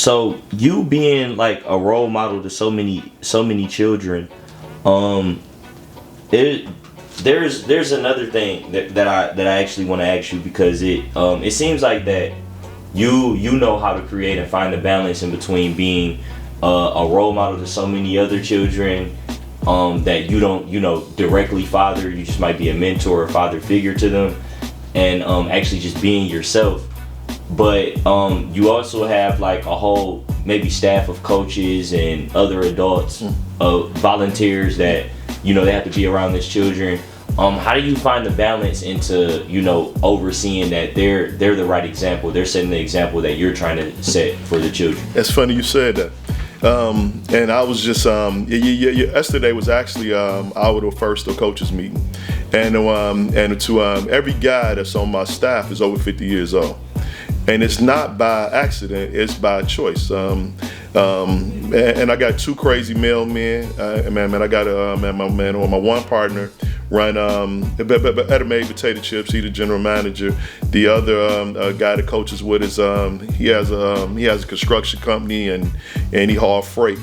So you being like a role model to so many children, it there's another thing that I actually want to ask you, because it seems like that you know how to create and find the balance in between being a role model to so many other children that you don't directly father. You just might be a mentor or father figure to them, and actually just being yourself. But you also have like a whole maybe staff of coaches and other adults, volunteers that they have to be around these children. How do you find the balance into overseeing that they're the right example, they're setting the example that you're trying to set for the children? It's funny you said that. And I was just yesterday was actually our first coaches meeting, and to every guy that's on my staff is over 50 years old. And it's not by accident, it's by choice. And I got two crazy male men. I got my one partner run Better Made Potato Chips. He's the general manager. The other guy that coaches with is he has a construction company and he haul freight.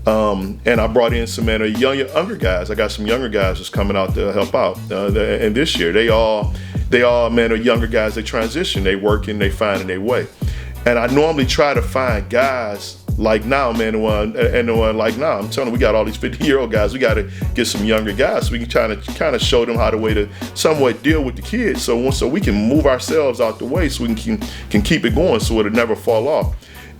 And I brought in some younger guys. I got some younger guys that's coming out to help out. And this year they all are younger guys. They transition, they working, they finding their way. And I normally try to find guys like now, like now. I'm telling you, we got all these 50-year-old guys. We got to get some younger guys so we can kind of show them how to somewhat deal with the kids. So we can move ourselves out the way so we can keep it going so it'll never fall off.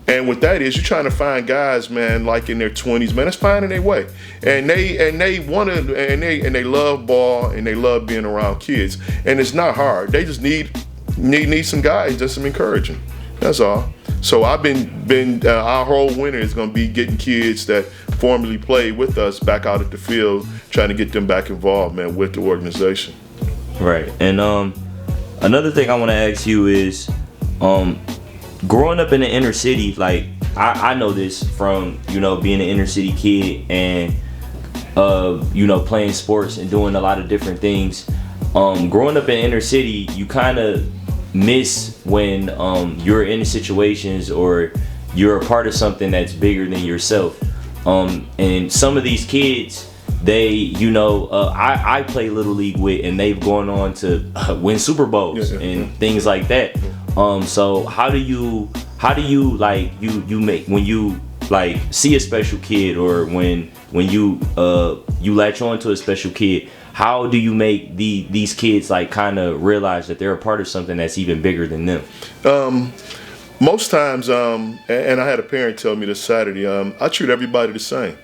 And what that is, you're trying to find guys, man, like in their 20s, man, that's finding their way. And they want to, and they love ball and they love being around kids. And it's not hard. They just need some guys, just some encouraging. That's all. So I've been our whole winter is going to be getting kids that formerly played with us back out at the field, trying to get them back involved, man, with the organization. Right. And another thing I want to ask you is, growing up in the inner city, like I know this from being an inner city kid and playing sports and doing a lot of different things. Growing up in inner city, you kind of miss when you're in situations or you're a part of something that's bigger than yourself. And some of these kids, they I play Little League with, and they've gone on to win Super Bowls and things like that. So how do you like you make when you like see a special kid, or when you latch on to a special kid, how do you make these kids like kind of realize that they're a part of something that's even bigger than them? Most times, and I had a parent tell me this Saturday, I treat everybody the same.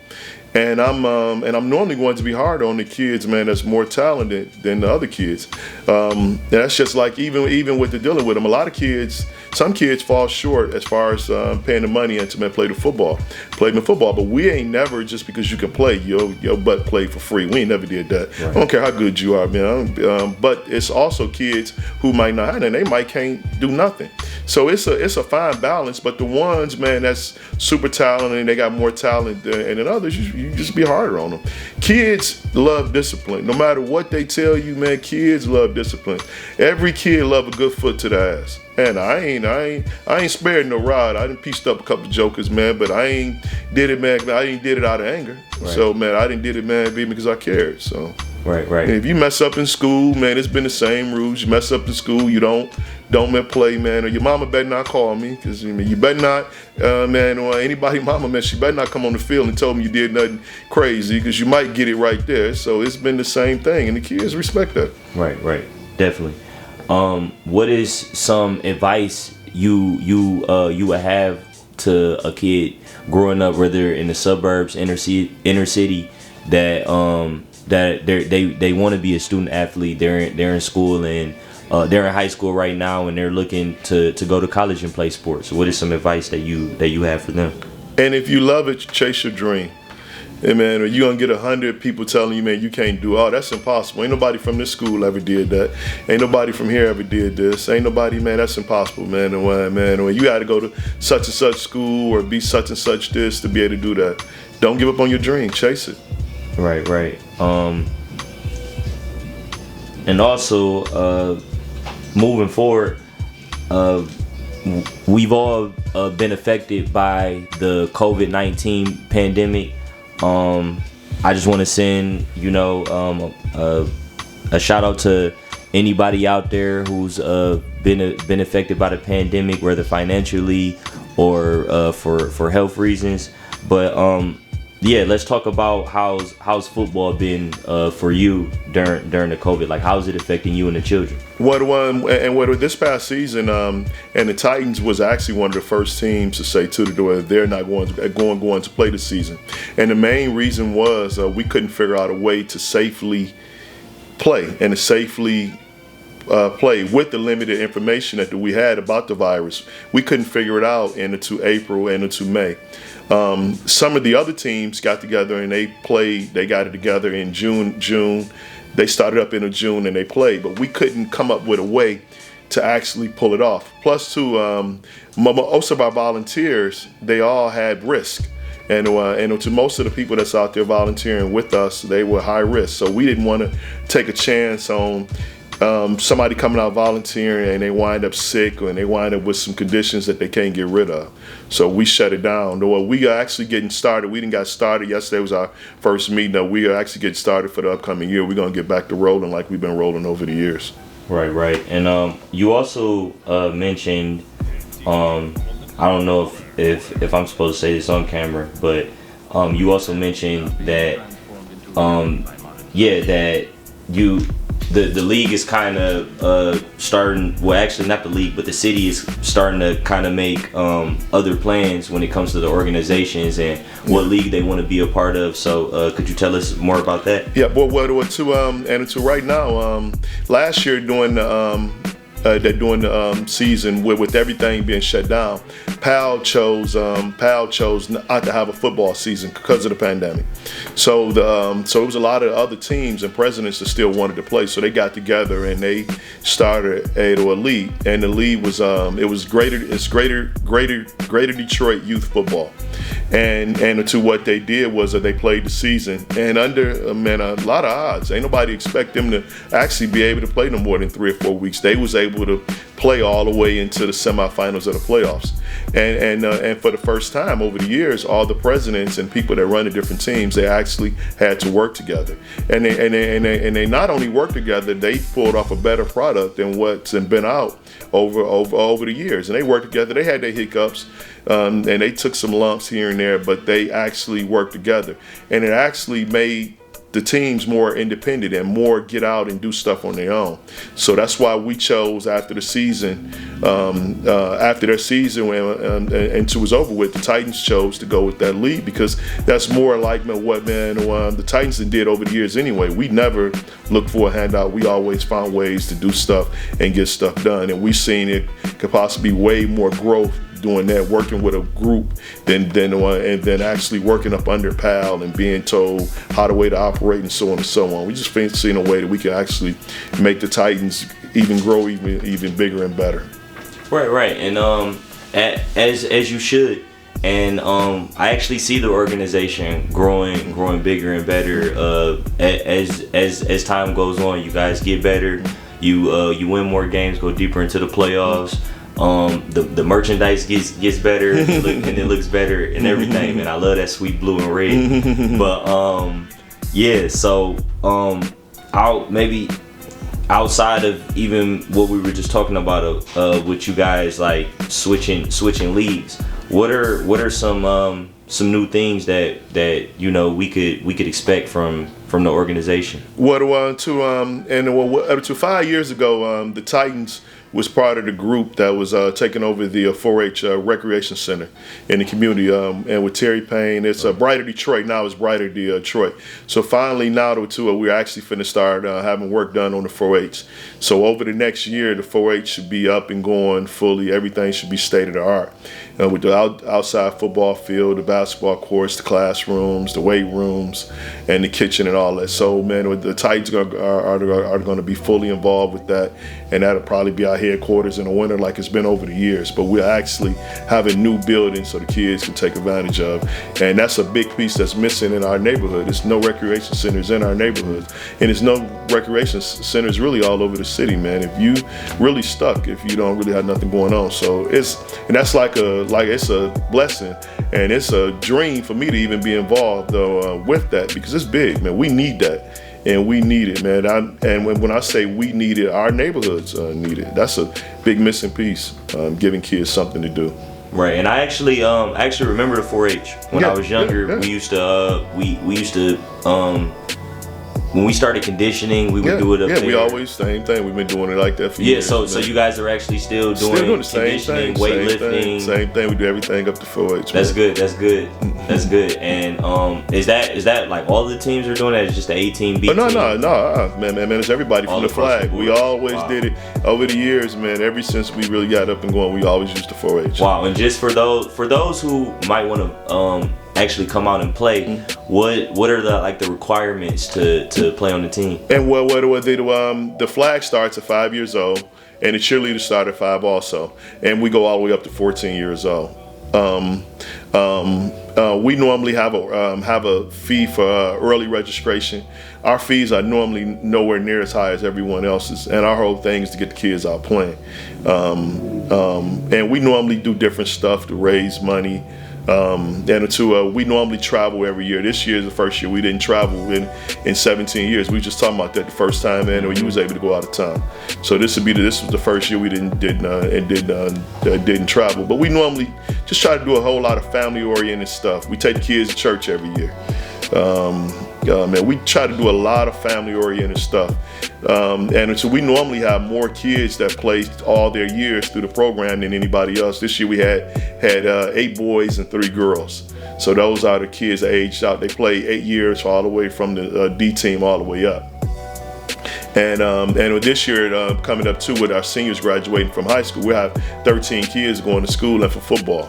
And I'm normally going to be harder on the kids, man, that's more talented than the other kids. And that's just like even with the dealing with them. A lot of kids, some kids fall short as far as paying the money and to play football. But we ain't never, just because you can play, your butt play for free. We ain't never did that. Right. I don't care how good you are, man. But it's also kids who might not, and they might can't do nothing. So it's a fine balance. But the ones, man, that's super talented and they got more talent than others, you just be harder on them. Kids love discipline. No matter what they tell you, man, kids love discipline. Every kid love a good foot to the ass. And I ain't spared no rod. I done pieced up a couple of jokers, man, but I ain't did it, man. I ain't did it out of anger. Right. So, man, I didn't did it, man, because I cared. So, right. If you mess up in school, man, it's been the same rules. You mess up in school, you don't play, man, or your mama better not call me, because you better not, man, or anybody mama, man, she better not come on the field and tell me you did nothing crazy, because you might get it right there. So it's been the same thing, and the kids respect that. Right, definitely. What is some advice you would have to a kid growing up, whether in the suburbs, inner city, that they want to be a student athlete, they're in school and they're in high school right now and they're looking to go to college and play sports? What is some advice that you have for them? And if you love it, chase your dream. Hey, man, or you're going to get 100 people telling you, man, you can't do all. That's impossible. Ain't nobody from this school ever did that. Ain't nobody from here ever did this. Ain't nobody, man, that's impossible, man. Or you got to go to such and such school or be such and such this to be able to do that. Don't give up on your dream. Chase it. Right. And also, moving forward, we've all been affected by the COVID-19 pandemic. I just want to send, a shout out to anybody out there who's been affected by the pandemic, whether financially or for health reasons. But let's talk about how's football been for you during the COVID. Like, how's it affecting you and the children? What this past season, and the Titans was actually one of the first teams to say to the door they're not going to play this season, and the main reason was we couldn't figure out a way to safely play and to safely play with the limited information that we had about the virus. We couldn't figure it out into April and into May. Some of the other teams got together and they played. They got it together in June. They started up in June and they played, but we couldn't come up with a way to actually pull it off. Plus, most of our volunteers, they all had risk. And to most of the people that's out there volunteering with us, they were high risk. So we didn't want to take a chance on somebody coming out volunteering and they wind up sick or they wind up with some conditions that they can't get rid of. So we shut it down. Well, we are actually getting started. We didn't got started. Yesterday was our first meeting. We are actually getting started for the upcoming year. We're going to get back to rolling like we've been rolling over the years. Right. And you also mentioned, I don't know if I'm supposed to say this on camera, but you also mentioned that that the league is kind of starting. Well, actually, not the league, but the city is starting to kind of make other plans when it comes to the organizations and what league they want to be a part of. So, could you tell us more about that? Yeah, to right now, last year during the season with everything being shut down, PAL chose not to have a football season because of the pandemic. So it was a lot of other teams and presidents that still wanted to play. So they got together and they started a league, and the league was Greater Detroit Youth Football, and to what they did was that they played the season and under a lot of odds. Ain't nobody expect them to actually be able to play no more than 3 or 4 weeks. They was able to play all the way into the semifinals of the playoffs. And for the first time over the years, all the presidents and people that run the different teams, they actually had to work together. And they not only worked together, they pulled off a better product than what's been out over the years. And they worked together. They had their hiccups, and they took some lumps here and there, but they actually worked together. And it actually made the teams more independent and more get out and do stuff on their own. So that's why we chose after their season when it was over with, the Titans chose to go with that league because that's more like what the Titans did over the years anyway. We never looked for a handout. We always found ways to do stuff and get stuff done. And we've seen it could possibly be way more growth doing that, working with a group, than actually working up under PAL and being told how the way to operate and so on and so on. We just seen a way that we can actually make the Titans even grow even bigger and better. Right, and as you should. And I actually see the organization growing bigger and better as time goes on. You guys get better. You win more games, go deeper into the playoffs. The merchandise gets better and it looks better and everything, and I love that sweet blue and red. But so maybe outside of even what we were just talking about with you guys, like switching leagues, what are some new things that we could expect from the organization? To 5 years ago, the Titans was part of the group that was taking over the 4-H recreation center in the community, and with Terry Payne, it's Brighter Detroit. Now it's Brighter Detroit. So finally now we're actually finna start having work done on the 4-H. So over the next year, the 4-H should be up and going fully. Everything should be state of the art. With the outside football field, the basketball courts, the classroom. classrooms, the weight rooms, and the kitchen and all that. So, man, the Titans are going to be fully involved with that, and that'll probably be our headquarters in the winter like it's been over the years. But we'll actually have a new building so the kids can take advantage of, and that's a big piece that's missing in our neighborhood. There's no recreation centers in our neighborhood, and there's no recreation centers really all over the city, man. If you really stuck, if you don't really have nothing going on, so that's like it's a blessing, and it's a dream for me to even be involved though with that, because it's big, man. We need that, and we need it, man. And when I say we need it, our neighborhoods need it. That's a big missing piece, giving kids something to do. Right, and I actually remember the 4-H when I was younger. Yeah. We used to when we started conditioning, we would do it up there. Yeah, we always same thing. We've been doing it like that for years. So you guys are actually still doing the same conditioning, thing, weightlifting. Same thing. We do everything up to 4-H. That's good. That's good. And is that like all the teams are doing that? It's just the A-team, B-team? No, man. It's everybody All from the flag. board. We always Wow. did it over the years, man. Ever since we really got up and going, we always used the 4-H. Wow. And just for those who might want to actually come out and play, what are the requirements to play on the team? And what they do? The flag starts at 5 years old, and the cheerleaders start at 5 also, and we go all the way up to 14 years old. We normally have a fee for early registration. Our fees are normally nowhere near as high as everyone else's, and our whole thing is to get the kids out playing. And we normally do different stuff to raise money. We normally travel every year. This year is the first year we didn't travel in 17 years. We were just talking about that the first time, man, when you was able to go out of town. So this was the first year we didn't travel. But we normally just try to do a whole lot of family-oriented stuff. We take the kids to church every year. Man, we try to do a lot of family-oriented stuff. And so we normally have more kids that play all their years through the program than anybody else. This year we had 8 boys and 3 girls. So those are the kids that aged out. They play 8 years all the way from the D team all the way up. And this year coming up too with our seniors graduating from high school, we have 13 kids going to school and for football.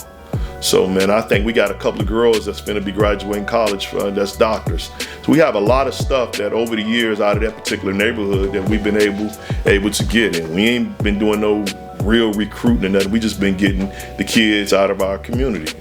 So, man, I think we got a couple of girls that's going to be graduating college that's doctors. So we have a lot of stuff that over the years out of that particular neighborhood that we've been able to get in. We ain't been doing no real recruiting or nothing. We just been getting the kids out of our community.